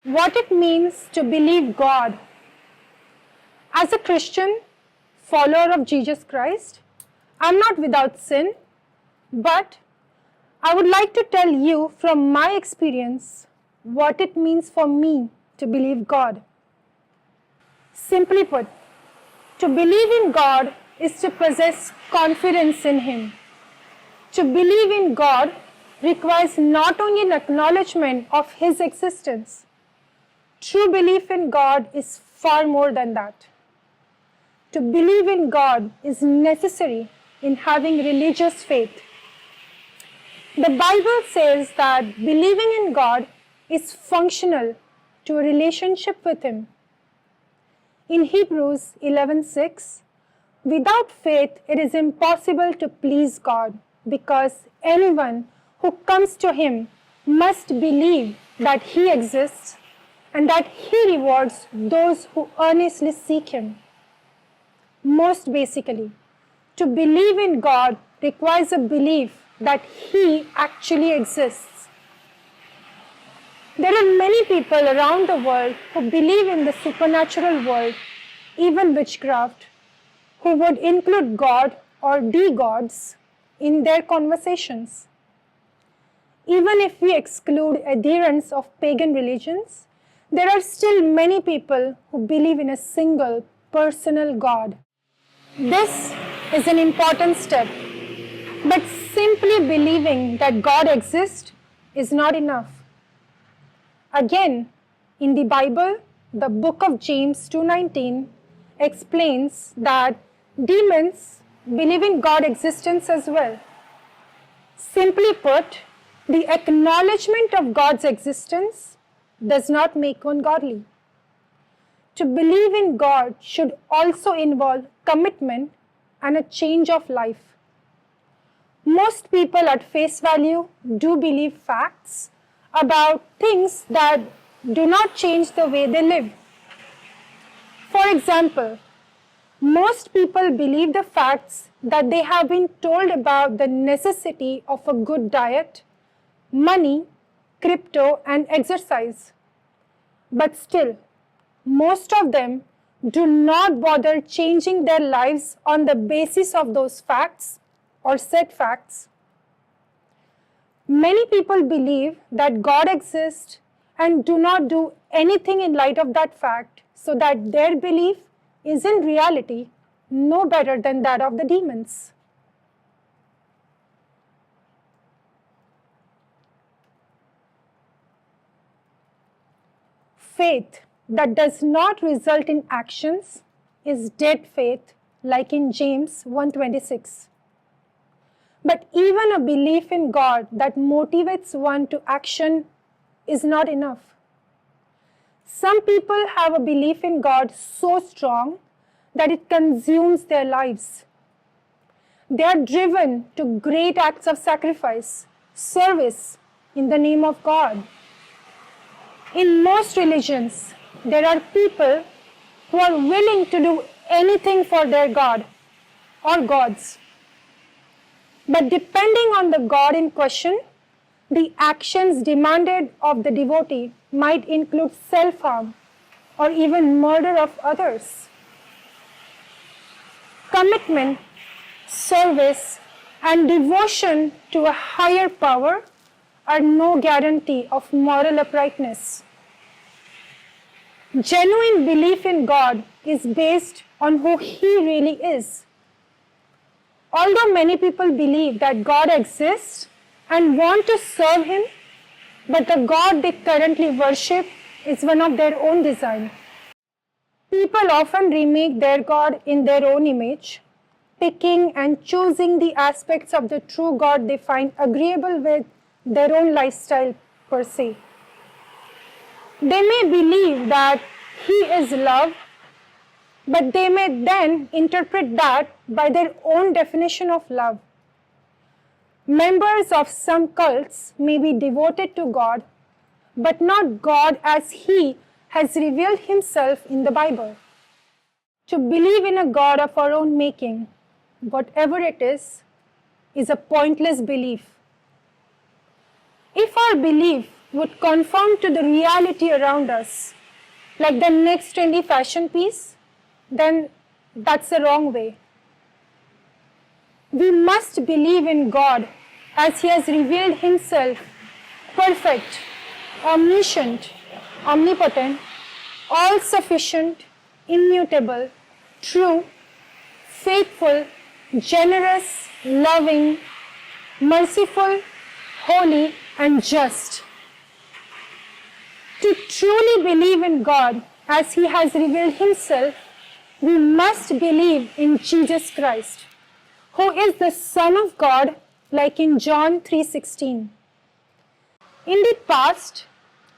what it means to believe God. As a Christian, follower of Jesus Christ, I'm not without sin, but I would like to tell you from my experience what it means for me to believe God. Simply put, to believe in God is to possess confidence in Him. To believe in God requires not only an acknowledgement of His existence. True belief in God is far more than that. To believe in God is necessary in having religious faith. The Bible says that believing in God is functional to a relationship with Him. In Hebrews 11:6, without faith it is impossible to please God, because anyone who comes to Him must believe that He exists and that He rewards those who earnestly seek Him. Most basically, to believe in God requires a belief that He actually exists. There are many people around the world who believe in the supernatural world, even witchcraft, who would include God or de-gods in their conversations. Even if we exclude adherents of pagan religions, there are still many people who believe in a single personal God. This is an important step, but simply believing that God exists is not enough. Again, in the Bible, the book of James 2:19 explains that demons believe in God's existence as well. Simply put, the acknowledgement of God's existence does not make one godly. To believe in God should also involve commitment and a change of life. Most people at face value do believe facts about things that do not change the way they live. For example, most people believe the facts that they have been told about the necessity of a good diet, money, crypto, and exercise. But still, most of them do not bother changing their lives on the basis of those facts or said facts. Many people believe that God exists and do not do anything in light of that fact, so that their belief is in reality no better than that of the demons. Faith that does not result in actions is dead faith, like in James 1:26. But even a belief in God that motivates one to action is not enough. Some people have a belief in God so strong that it consumes their lives. They are driven to great acts of sacrifice, service in the name of God. In most religions, there are people who are willing to do anything for their God or gods. But depending on the God in question, the actions demanded of the devotee might include self-harm or even murder of others. Commitment, service, and devotion to a higher power are no guarantee of moral uprightness. Genuine belief in God is based on who He really is. Although many people believe that God exists and want to serve Him, but the God they currently worship is one of their own design. People often remake their God in their own image, picking and choosing the aspects of the true God they find agreeable with their own lifestyle per se. They may believe that He is love, but they may then interpret that by their own definition of love. Members of some cults may be devoted to God, but not God as He has revealed Himself in the Bible. To believe in a God of our own making, whatever it is a pointless belief. If our belief would conform to the reality around us, like the next trendy fashion piece, then that's the wrong way. We must believe in God as He has revealed Himself perfect, omniscient, omnipotent, all-sufficient, immutable, true, faithful, generous, loving, merciful, holy, and just. To truly believe in God as He has revealed Himself, we must believe in Jesus Christ, who is the Son of God, like in John 3:16. In the past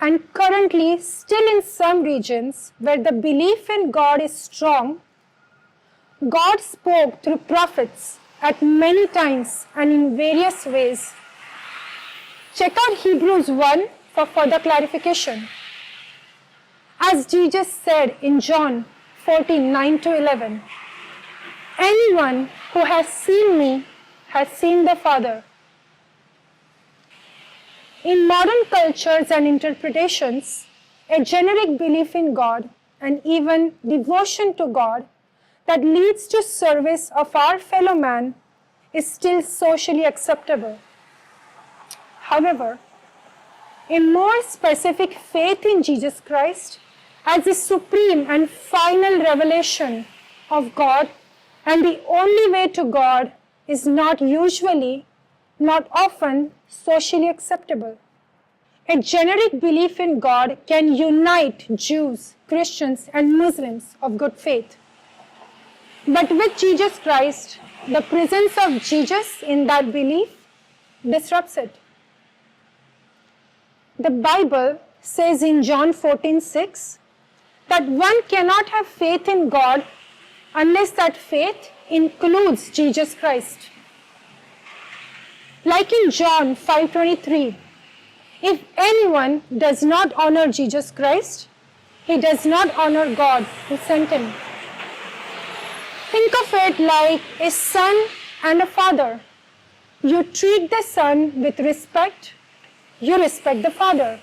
and currently still in some regions where the belief in God is strong, God spoke through prophets at many times and in various ways. Check out Hebrews 1 for further clarification. As Jesus said in John 14:9-11, anyone who has seen me has seen the Father. In modern cultures and interpretations, a generic belief in God and even devotion to God that leads to service of our fellow man is still socially acceptable. However, a more specific faith in Jesus Christ as the supreme and final revelation of God and the only way to God is not usually, not often, socially acceptable. A generic belief in God can unite Jews, Christians, and Muslims of good faith. But with Jesus Christ, the presence of Jesus in that belief disrupts it. The Bible says in John 14:6 that one cannot have faith in God unless that faith includes Jesus Christ. Like in John 5:23, if anyone does not honor Jesus Christ, he does not honor God who sent him. Think of it like a son and a father. You treat the son with respect, you respect the father.